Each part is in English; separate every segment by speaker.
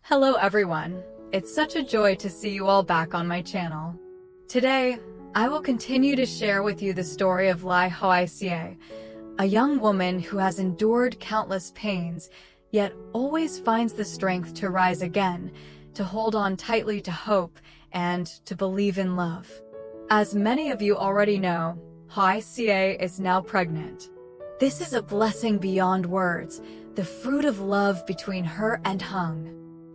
Speaker 1: Hello everyone, it's such a joy to see you all back on my channel. Today, I will continue to share with you the story of Ly Hoai Ca, a young woman who has endured countless pains, yet always finds the strength to rise again, to hold on tightly to hope, and to believe in love. As many of you already know, Hoai Ca is now pregnant. This is a blessing beyond words, the fruit of love between her and Hùng.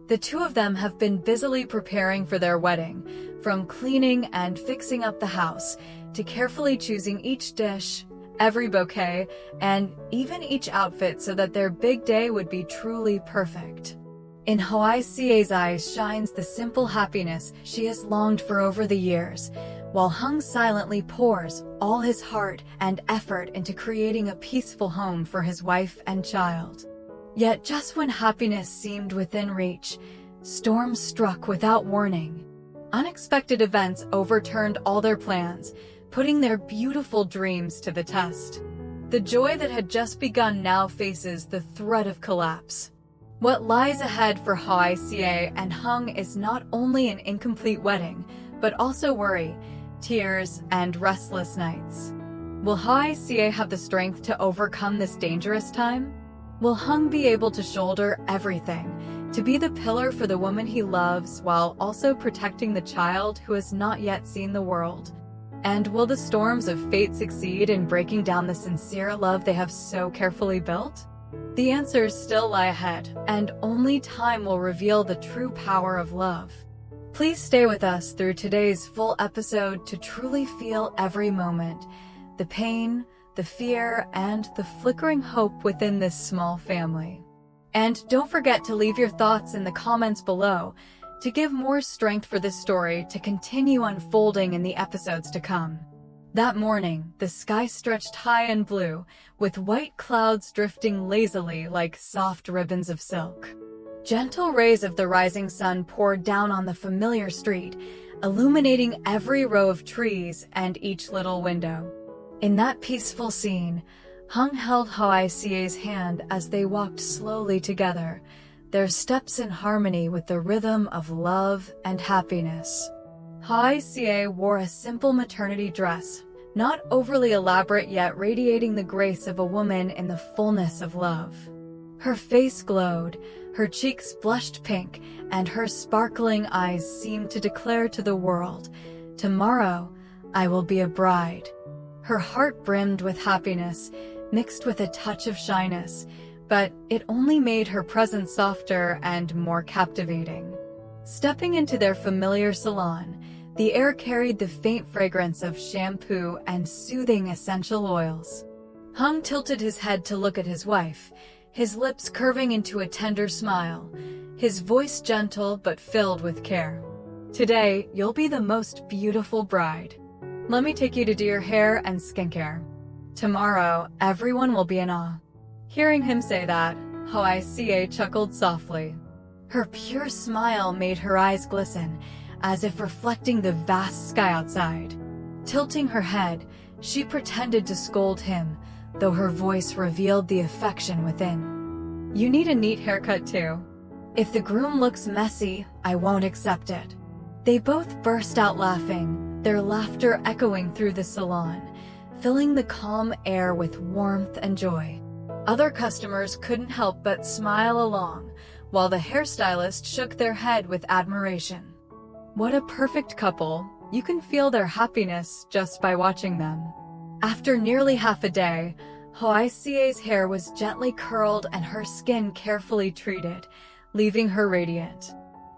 Speaker 1: The two of them have been busily preparing for their wedding, from cleaning and fixing up the house, to carefully choosing each dish, every bouquet, and even each outfit so that their big day would be truly perfect. In Hoai Ca's eyes shines the simple happiness she has longed for over the years, while Hùng silently pours all his heart and effort into creating a peaceful home for his wife and child. Yet just when happiness seemed within reach, storms struck without warning. Unexpected events overturned all their plans, putting their beautiful dreams to the test. The joy that had just begun now faces the threat of collapse. What lies ahead for Hoai Ca and Hùng is not only an incomplete wedding, but also worry, tears, and restless nights. Will Hoai Ca have the strength to overcome this dangerous time? Will Hùng be able to shoulder everything, to be the pillar for the woman he loves while also protecting the child who has not yet seen the world? And will the storms of fate succeed in breaking down the sincere love they have so carefully built? The answers still lie ahead, and only time will reveal the true power of love. Please stay with us through today's full episode to truly feel every moment, the pain, the fear, and the flickering hope within this small family. And don't forget to leave your thoughts in the comments below to give more strength for this story to continue unfolding in the episodes to come. That morning, the sky stretched high and blue, with white clouds drifting lazily like soft ribbons of silk. Gentle rays of the rising sun poured down on the familiar street, illuminating every row of trees and each little window. In that peaceful scene, Hùng held Hoai Ca's hand as they walked slowly together, their steps in harmony with the rhythm of love and happiness. Hoai Ca wore a simple maternity dress, not overly elaborate yet radiating the grace of a woman in the fullness of love. Her face glowed, her cheeks blushed pink, and her sparkling eyes seemed to declare to the world, "Tomorrow, I will be a bride." Her heart brimmed with happiness, mixed with a touch of shyness, but it only made her presence softer and more captivating. Stepping into their familiar salon, the air carried the faint fragrance of shampoo and soothing essential oils. Hùng tilted his head to look at his wife, his lips curving into a tender smile, his voice gentle but filled with care. "Today, you'll be the most beautiful bride. Let me take you to do your hair and skincare. Tomorrow, everyone will be in awe." Hearing him say that, Hoai Ca chuckled softly. Her pure smile made her eyes glisten, as if reflecting the vast sky outside. Tilting her head, she pretended to scold him, though her voice revealed the affection within. "You need a neat haircut too. If the groom looks messy, I won't accept it." They both burst out laughing, their laughter echoing through the salon, filling the calm air with warmth and joy. Other customers couldn't help but smile along, while the hairstylist shook their head with admiration. What a perfect couple, you can feel their happiness just by watching them. After nearly half a day, Hoai Ca's hair was gently curled and her skin carefully treated, leaving her radiant.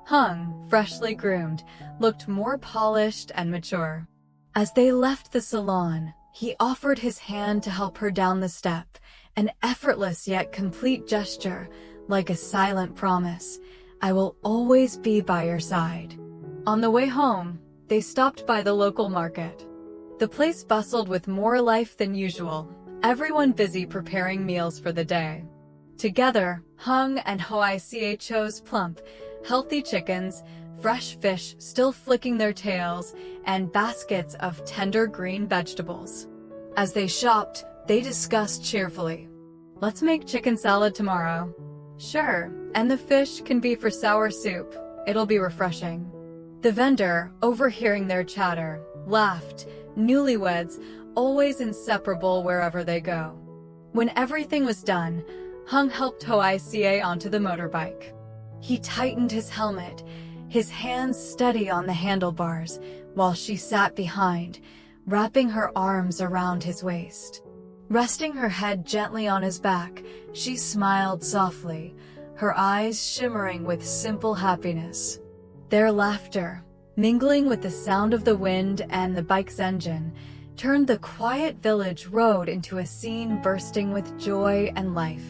Speaker 1: Hùng, freshly groomed, looked more polished and mature. As they left the salon, he offered his hand to help her down the step, an effortless yet complete gesture, like a silent promise, "I will always be by your side." On the way home, they stopped by the local market. The place bustled with more life than usual, everyone busy preparing meals for the day. Together, Hùng and Hoai Ca chose plump, healthy chickens, fresh fish still flicking their tails, and baskets of tender green vegetables. As they shopped, they discussed cheerfully, "Let's make chicken salad tomorrow." "Sure, And the fish can be for sour soup. It'll be refreshing." The vendor, overhearing their chatter, laughed. Newlyweds, always inseparable wherever they go. When everything was done, Hùng helped Hoai Ca onto the motorbike. He tightened his helmet, his hands steady on the handlebars, while she sat behind, wrapping her arms around his waist. Resting her head gently on his back, she smiled softly, her eyes shimmering with simple happiness. Their laughter, mingling with the sound of the wind and the bike's engine, turned the quiet village road into a scene bursting with joy and life.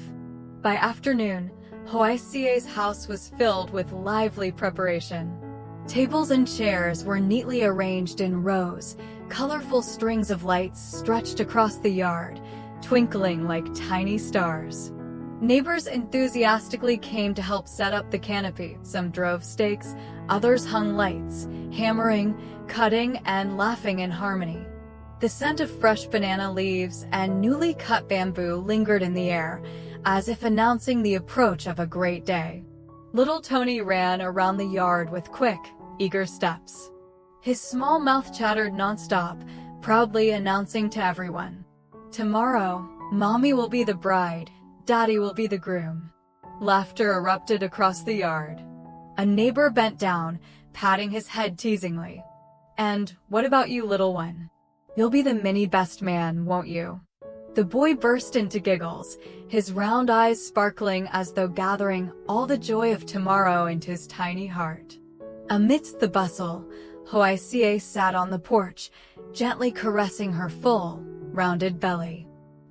Speaker 1: By afternoon, Hoai Ca's house was filled with lively preparation. Tables and chairs were neatly arranged in rows, colorful strings of lights stretched across the yard, twinkling like tiny stars. Neighbors enthusiastically came to help set up the canopy. Some drove stakes, others hung lights, hammering, cutting, and laughing in harmony. The scent of fresh banana leaves and newly cut bamboo lingered in the air, as if announcing the approach of a great day. Little Tony ran around the yard with quick, eager steps. His small mouth chattered nonstop, proudly announcing to everyone, "Tomorrow, Mommy will be the bride, Daddy will be the groom." Laughter erupted across the yard. A neighbor bent down, patting his head teasingly. "And what about you, little one? You'll be the mini best man, won't you?" The boy burst into giggles, his round eyes sparkling as though gathering all the joy of tomorrow into his tiny heart. Amidst the bustle, Hoai Ca sat on the porch, gently caressing her full, rounded belly.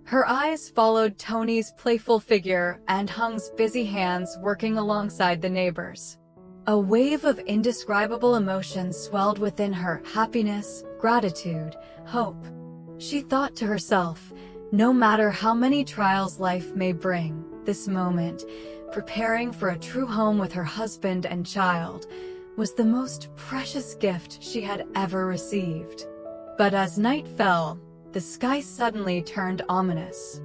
Speaker 1: Her eyes followed Tony's playful figure and Hung's busy hands working alongside the neighbors. A wave of indescribable emotion swelled within her: happiness, gratitude, hope. She thought to herself, no matter how many trials life may bring, this moment, preparing for a true home with her husband and child, was the most precious gift she had ever received. But as night fell, the sky suddenly turned ominous.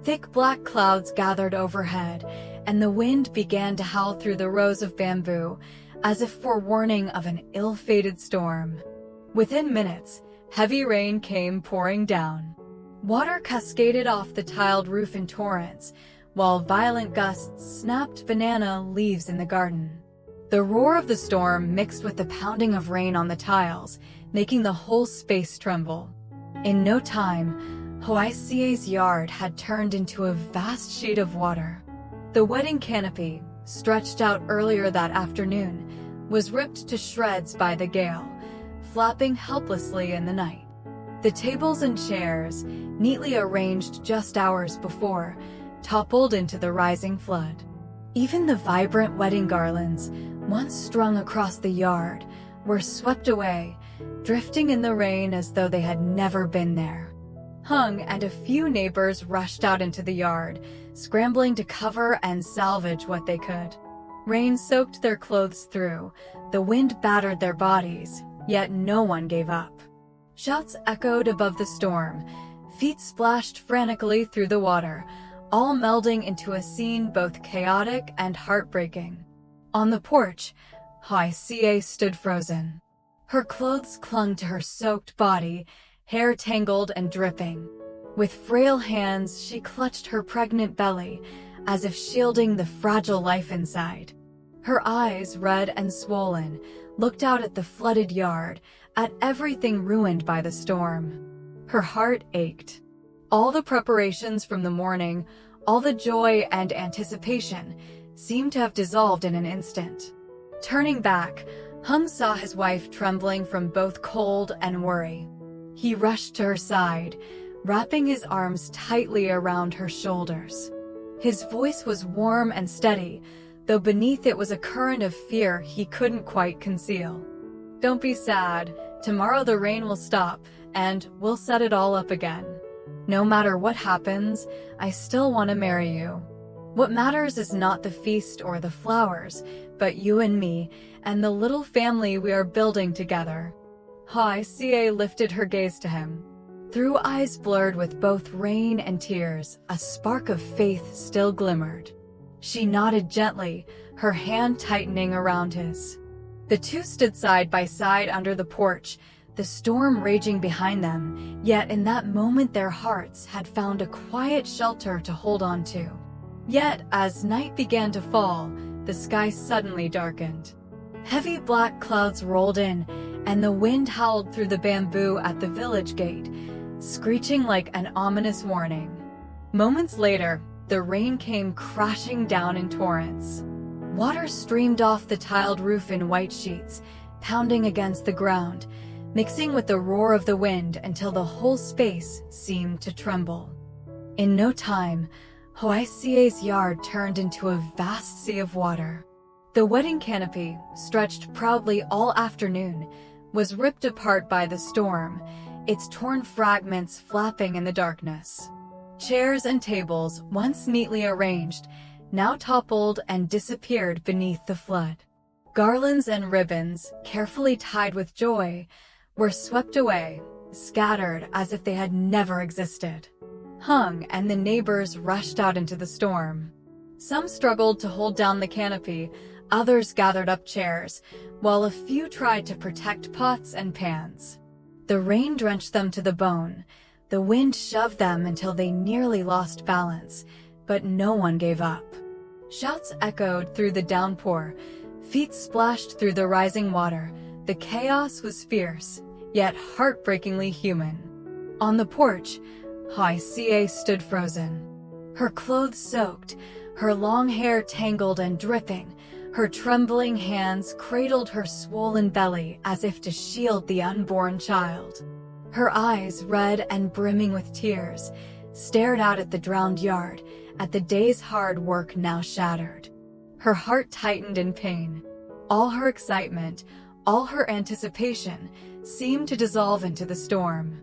Speaker 1: Thick black clouds gathered overhead, and the wind began to howl through the rows of bamboo, as if forewarning of an ill-fated storm. Within minutes, heavy rain came pouring down. Water cascaded off the tiled roof in torrents, while violent gusts snapped banana leaves in the garden. The roar of the storm mixed with the pounding of rain on the tiles, making the whole space tremble. In no time, Hoai Ca's yard had turned into a vast sheet of water. The wedding canopy, stretched out earlier that afternoon, was ripped to shreds by the gale, flapping helplessly in the night. The tables and chairs, neatly arranged just hours before, toppled into the rising flood. Even the vibrant wedding garlands, once strung across the yard, were swept away, drifting in the rain as though they had never been there. Hùng and a few neighbors rushed out into the yard, scrambling to cover and salvage what they could. Rain soaked their clothes through, the wind battered their bodies, yet no one gave up. Shouts echoed above the storm, feet splashed frantically through the water, all melding into a scene both chaotic and heartbreaking. On the porch, Hoai Ca stood frozen. Her clothes clung to her soaked body, hair tangled and dripping. With frail hands, she clutched her pregnant belly, as if shielding the fragile life inside. Her eyes, red and swollen, looked out at the flooded yard, at everything ruined by the storm. Her heart ached. All the preparations from the morning, all the joy and anticipation, seemed to have dissolved in an instant. Turning back, Hùng saw his wife trembling from both cold and worry. He rushed to her side, wrapping his arms tightly around her shoulders. His voice was warm and steady, though beneath it was a current of fear he couldn't quite conceal. "Don't be sad. Tomorrow the rain will stop, and we'll set it all up again. No matter what happens, I still want to marry you. What matters is not the feast or the flowers, but you and me, and the little family we are building together." Hoai Ca lifted her gaze to him. Through eyes blurred with both rain and tears, a spark of faith still glimmered. She nodded gently, her hand tightening around his. The two stood side by side under the porch, the storm raging behind them, yet in that moment their hearts had found a quiet shelter to hold on to. Yet, as night began to fall, the sky suddenly darkened. Heavy black clouds rolled in, and the wind howled through the bamboo at the village gate, screeching like an ominous warning. Moments later, the rain came crashing down in torrents. Water streamed off the tiled roof in white sheets, pounding against the ground, mixing with the roar of the wind until the whole space seemed to tremble. In no time, Hoai Ca's yard turned into a vast sea of water. The wedding canopy, stretched proudly all afternoon, was ripped apart by the storm, its torn fragments flapping in the darkness. Chairs and tables, once neatly arranged, now toppled and disappeared beneath the flood. Garlands and ribbons, carefully tied with joy, were swept away, scattered as if they had never existed. Hung and the neighbors rushed out into the storm. Some struggled to hold down the canopy, others gathered up chairs, while a few tried to protect pots and pans. The rain drenched them to the bone. The wind shoved them until they nearly lost balance, but no one gave up. Shouts echoed through the downpour, feet splashed through the rising water. The chaos was fierce, yet heartbreakingly human. On the porch, Hoai Ca stood frozen. Her clothes soaked, her long hair tangled and dripping. Her trembling hands cradled her swollen belly as if to shield the unborn child. Her eyes, red and brimming with tears, stared out at the drowned yard, at the day's hard work now shattered. Her heart tightened in pain. All her excitement, all her anticipation, seemed to dissolve into the storm.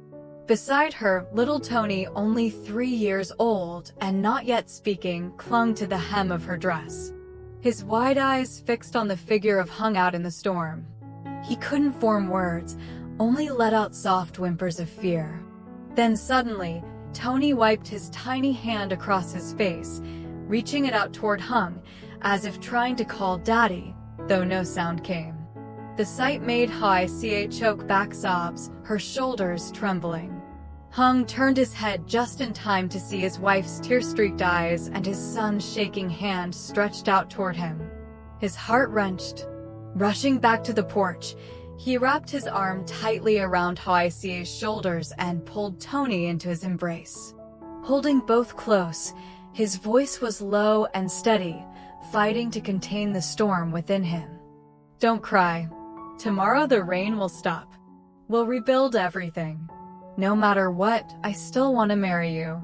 Speaker 1: Beside her, little Tony, only 3 years old and not yet speaking, clung to the hem of her dress. His wide eyes fixed on the figure of Hung out in the storm. He couldn't form words, only let out soft whimpers of fear. Then suddenly, Tony wiped his tiny hand across his face, reaching it out toward Hung, as if trying to call Daddy, though no sound came. The sight made Hoai Ca choke back sobs, her shoulders trembling. Hung turned his head just in time to see his wife's tear-streaked eyes and his son's shaking hand stretched out toward him. His heart wrenched. Rushing back to the porch, he wrapped his arm tightly around Hoai Ca's shoulders and pulled Tony into his embrace. Holding both close, his voice was low and steady, fighting to contain the storm within him. "Don't cry. Tomorrow the rain will stop. We'll rebuild everything. No matter what, I still want to marry you.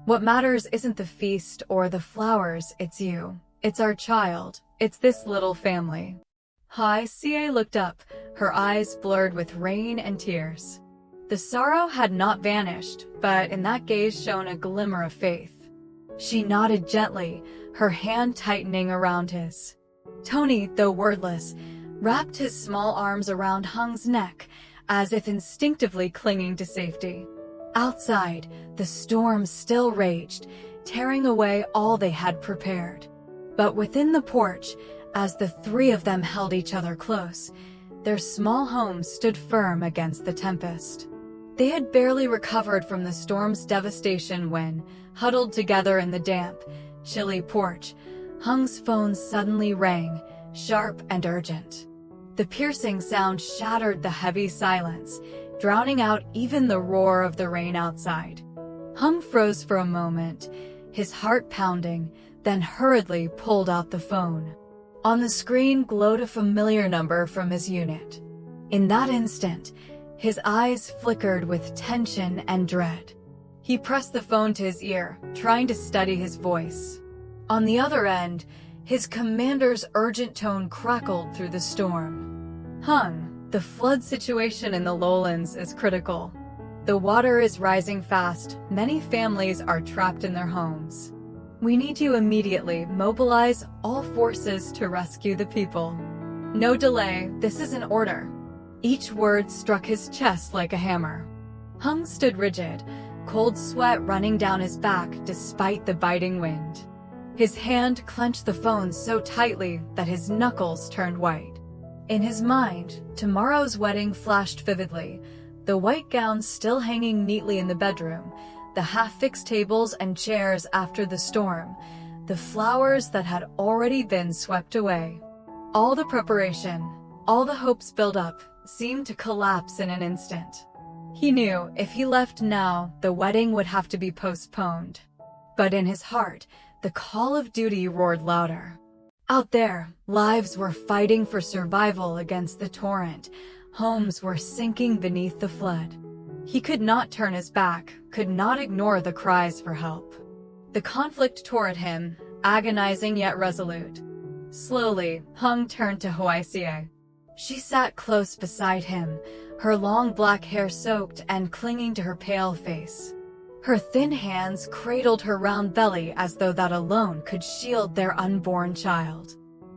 Speaker 1: What matters isn't the feast or the flowers, it's you. It's our child. It's this little family." Hoai Ca looked up, her eyes blurred with rain and tears. The sorrow had not vanished, but in that gaze shone a glimmer of faith. She nodded gently, her hand tightening around his. Tony, though wordless, wrapped his small arms around Hung's neck, as if instinctively clinging to safety. Outside, the storm still raged, tearing away all they had prepared. But within the porch, as the three of them held each other close, their small home stood firm against the tempest. They had barely recovered from the storm's devastation when, huddled together in the damp, chilly porch, Hung's phone suddenly rang, sharp and urgent. The piercing sound shattered the heavy silence, drowning out even the roar of the rain outside. Hung froze for a moment, his heart pounding, then hurriedly pulled out the phone. On the screen glowed a familiar number from his unit. In that instant, his eyes flickered with tension and dread. He pressed the phone to his ear, trying to steady his voice. On the other end, his commander's urgent tone crackled through the storm. "Hung, the flood situation in the lowlands is critical. The water is rising fast. Many families are trapped in their homes. We need you immediately. Mobilize all forces to rescue the people. No delay. This is an order." Each word struck his chest like a hammer. Hung stood rigid, cold sweat running down his back despite the biting wind. His hand clenched the phone so tightly that his knuckles turned white. In his mind, tomorrow's wedding flashed vividly, the white gown still hanging neatly in the bedroom, the half-fixed tables and chairs after the storm, the flowers that had already been swept away. All the preparation, all the hopes built up, seemed to collapse in an instant. He knew if he left now, the wedding would have to be postponed. But in his heart, the call of duty roared louder. Out there, lives were fighting for survival against the torrent. Homes were sinking beneath the flood. He could not turn his back, could not ignore the cries for help. The conflict tore at him, agonizing yet resolute. Slowly, Hùng turned to Hoai Ca. She sat close beside him, her long black hair soaked and clinging to her pale face. Her thin hands cradled her round belly as though that alone could shield their unborn child.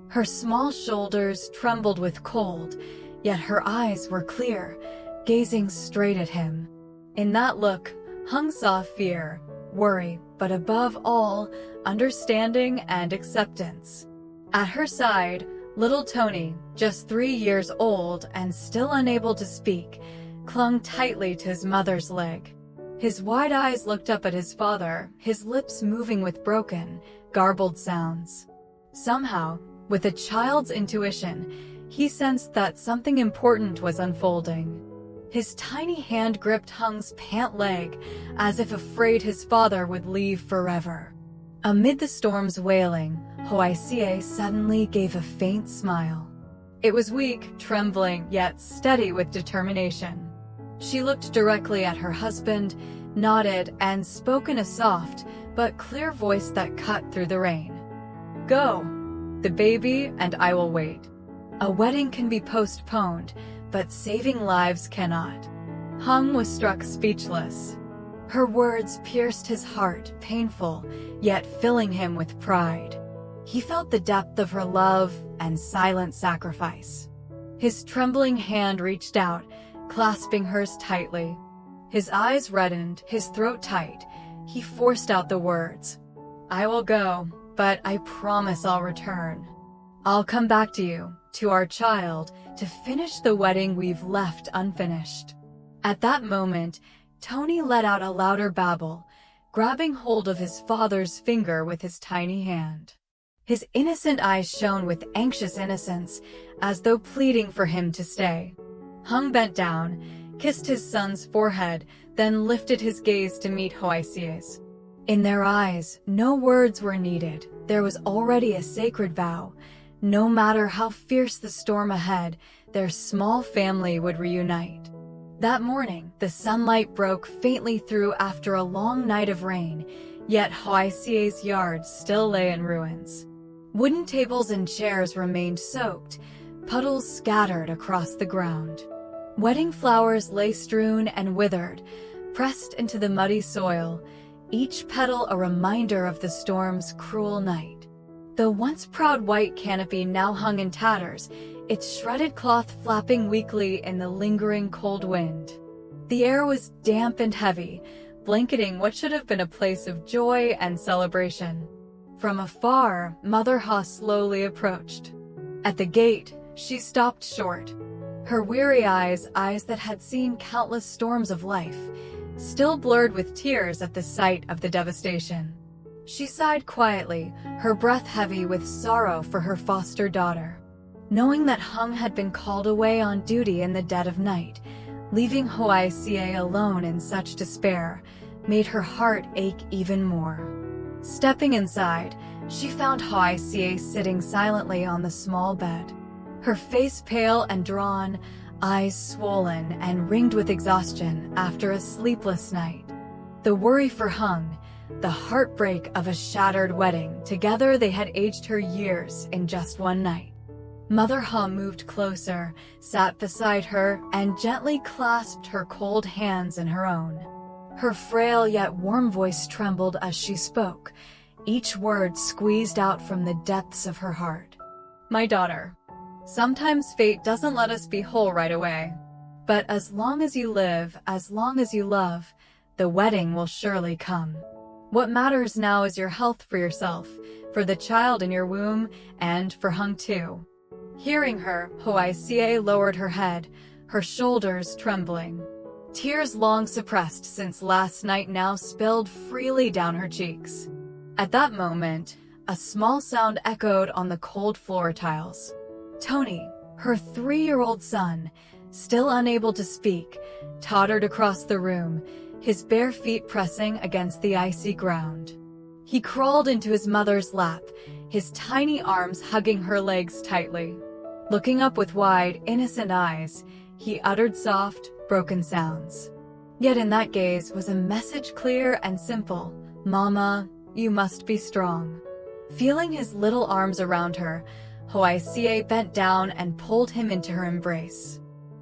Speaker 1: Her small shoulders trembled with cold, yet her eyes were clear, gazing straight at him. In that look, Hùng saw fear, worry, but above all, understanding and acceptance. At her side, little Tony, just 3 years old and still unable to speak, clung tightly to his mother's leg. His wide eyes looked up at his father, his lips moving with broken, garbled sounds. Somehow, with a child's intuition, he sensed that something important was unfolding. His tiny hand gripped Hung's pant leg, as if afraid his father would leave forever. Amid the storm's wailing, Hoai Ca suddenly gave a faint smile. It was weak, trembling, yet steady with determination. She looked directly at her husband, nodded, and spoke in a soft but clear voice that cut through the rain. "Go. The baby and I will wait. A wedding can be postponed, but saving lives cannot." Hùng was struck speechless. Her words pierced his heart, painful, yet filling him with pride. He felt the depth of her love and silent sacrifice. His trembling hand reached out, clasping hers tightly. His eyes reddened, his throat tight. He forced out the words, "I will go, but I promise I'll return. I'll come back to you, to our child, to finish the wedding we've left unfinished." At that moment, Tony let out a louder babble, grabbing hold of his father's finger with his tiny hand. His innocent eyes shone with anxious innocence, as though pleading for him to stay. Hùng bent down, kissed his son's forehead, then lifted his gaze to meet Hoai Ca's. In their eyes, no words were needed. There was already a sacred vow. No matter how fierce the storm ahead, their small family would reunite. That morning, the sunlight broke faintly through after a long night of rain, yet Hoai Ca's yard still lay in ruins. Wooden tables and chairs remained soaked, puddles scattered across the ground. Wedding flowers lay strewn and withered, pressed into the muddy soil, each petal a reminder of the storm's cruel night. The once proud white canopy now hung in tatters, its shredded cloth flapping weakly in the lingering cold wind. The air was damp and heavy, blanketing what should have been a place of joy and celebration. From afar, Mother Ha slowly approached. At the gate, she stopped short. Her weary eyes that had seen countless storms of life, still blurred with tears at the sight of the devastation. She sighed quietly, her breath heavy with sorrow for her foster daughter. Knowing that Hùng had been called away on duty in the dead of night, leaving Hoai Ca alone in such despair, made her heart ache even more. Stepping inside, she found Hoai Ca sitting silently on the small bed. Her face pale and drawn, eyes swollen and ringed with exhaustion after a sleepless night. The worry for Hùng, the heartbreak of a shattered wedding, together they had aged her years in just one night. Mother Ha moved closer, sat beside her, and gently clasped her cold hands in her own. Her frail yet warm voice trembled as she spoke, each word squeezed out from the depths of her heart. "My daughter, sometimes fate doesn't let us be whole right away. But as long as you live, as long as you love, the wedding will surely come. What matters now is your health for yourself, for the child in your womb, and for Hùng too. Hearing her, Hoai Ca lowered her head, her shoulders trembling. Tears long suppressed since last night now spilled freely down her cheeks. At that moment, a small sound echoed on the cold floor tiles. Tony, her 3-year-old son, still unable to speak, tottered across the room, his bare feet pressing against the icy ground. He crawled into his mother's lap, his tiny arms hugging her legs tightly. Looking up with wide, innocent eyes, he uttered soft, broken sounds. Yet in that gaze was a message clear and simple. Mama, you must be strong. Feeling his little arms around her, Hoai Ca bent down and pulled him into her embrace.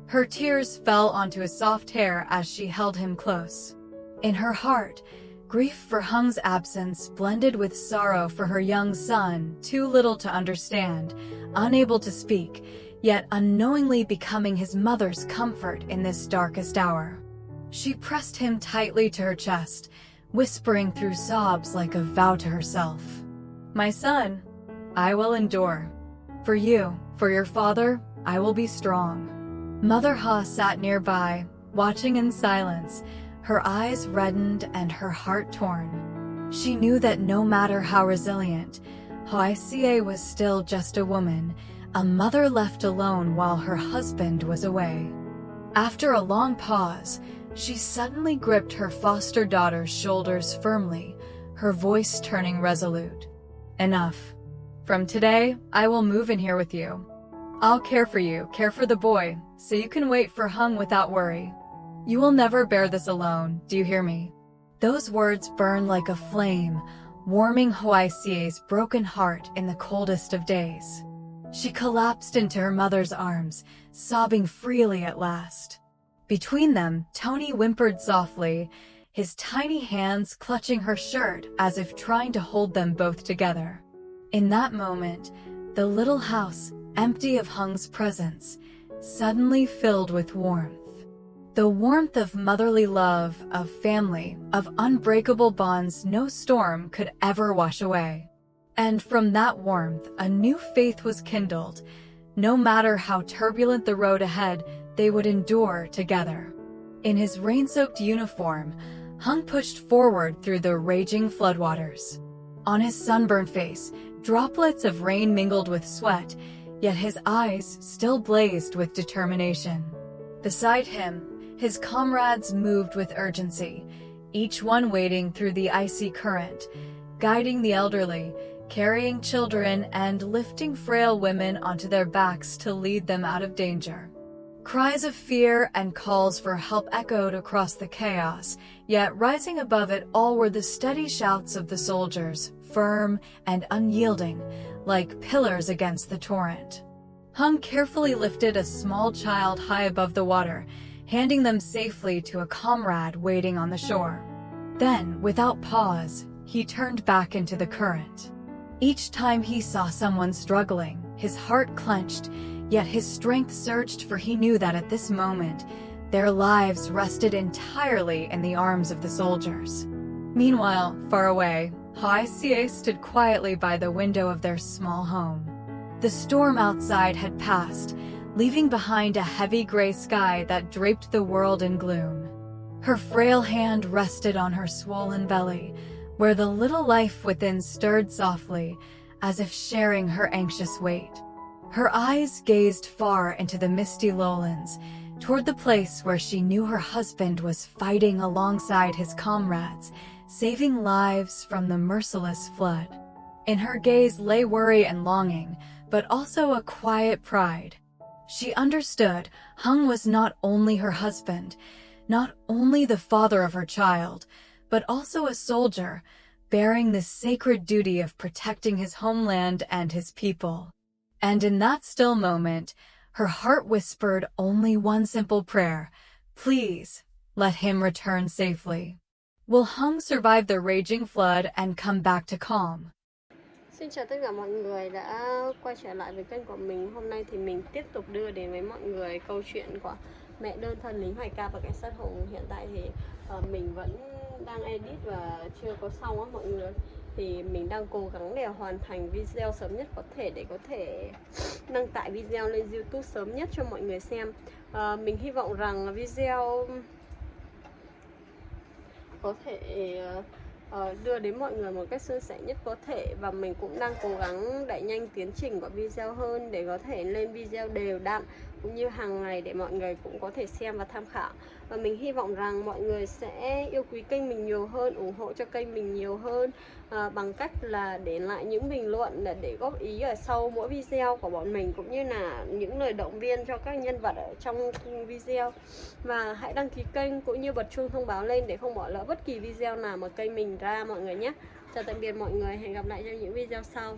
Speaker 1: Her tears fell onto his soft hair as she held him close. In her heart, grief for Hung's absence blended with sorrow for her young son, too little to understand, unable to speak, yet unknowingly becoming his mother's comfort in this darkest hour. She pressed him tightly to her chest, whispering through sobs like a vow to herself. My son, I will endure. For you, for your father, I will be strong. Mother Ha sat nearby, watching in silence, her eyes reddened and her heart torn. She knew that no matter how resilient, Hoai Ca was still just a woman, a mother left alone while her husband was away. After a long pause, she suddenly gripped her foster daughter's shoulders firmly, her voice turning resolute. Enough. From today, I will move in here with you. I'll care for you, care for the boy, so you can wait for Hùng without worry. You will never bear this alone, do you hear me? Those words burned like a flame, warming Hoai Ca's broken heart in the coldest of days. She collapsed into her mother's arms, sobbing freely at last. Between them, Tony whimpered softly, his tiny hands clutching her shirt as if trying to hold them both together. In that moment, the little house, empty of Hung's presence, suddenly filled with warmth. The warmth of motherly love, of family, of unbreakable bonds no storm could ever wash away. And from that warmth, a new faith was kindled. No matter how turbulent the road ahead, they would endure together. In his rain-soaked uniform, Hùng pushed forward through the raging floodwaters. On his sunburned face, droplets of rain mingled with sweat, yet his eyes still blazed with determination. Beside him, his comrades moved with urgency, each one wading through the icy current, guiding the elderly, carrying children, and lifting frail women onto their backs to lead them out of danger. Cries of fear and calls for help echoed across the chaos, yet rising above it all were the steady shouts of the soldiers, firm and unyielding, like pillars against the torrent. Hùng carefully lifted a small child high above the water, handing them safely to a comrade waiting on the shore. Then, without pause, he turned back into the current. Each time he saw someone struggling, his heart clenched, yet his strength surged, for he knew that at this moment, their lives rested entirely in the arms of the soldiers. Meanwhile, far away, Hoai Ca stood quietly by the window of their small home. The storm outside had passed, leaving behind a heavy gray sky that draped the world in gloom. Her frail hand rested on her swollen belly, where the little life within stirred softly, as if sharing her anxious weight. Her eyes gazed far into the misty lowlands, toward the place where she knew her husband was fighting alongside his comrades, saving lives from the merciless flood. In her gaze lay worry and longing, but also a quiet pride. She understood Hùng was not only her husband, not only the father of her child, but also a soldier, bearing the sacred duty of protecting his homeland and his people. And in that still moment, her heart whispered only one simple prayer: please, let him return safely. Will Hùng survive the raging flood and come back to calm?
Speaker 2: Xin chào tất cả mọi người đã quay trở lại với kênh của mình. Hôm nay thì mình tiếp tục đưa đến với mọi người câu chuyện của mẹ đơn thân lính Hoài Ca và cảnh sát Hùng. Hiện tại thì mình vẫn đang edit và chưa có xong á mọi người. Thì mình đang cố gắng để hoàn thành video sớm nhất có thể để có thể đăng tải video lên YouTube sớm nhất cho mọi người xem. Mình hy vọng rằng video có thể đưa đến mọi người một cách suôn sẻ nhất có thể. Và mình cũng đang cố gắng đẩy nhanh tiến trình của video hơn để có thể lên video đều đặn cũng như hàng ngày để mọi người cũng có thể xem và tham khảo. Và mình hy vọng rằng mọi người sẽ yêu quý kênh mình nhiều hơn, ủng hộ cho kênh mình nhiều hơn bằng cách là để lại những bình luận để góp ý ở sau mỗi video của bọn mình, cũng như là những lời động viên cho các nhân vật ở trong video. Và hãy đăng ký kênh cũng như bật chuông thông báo lên để không bỏ lỡ bất kỳ video nào mà kênh mình ra mọi người nhé. Chào tạm biệt mọi người, hẹn gặp lại trong những video sau.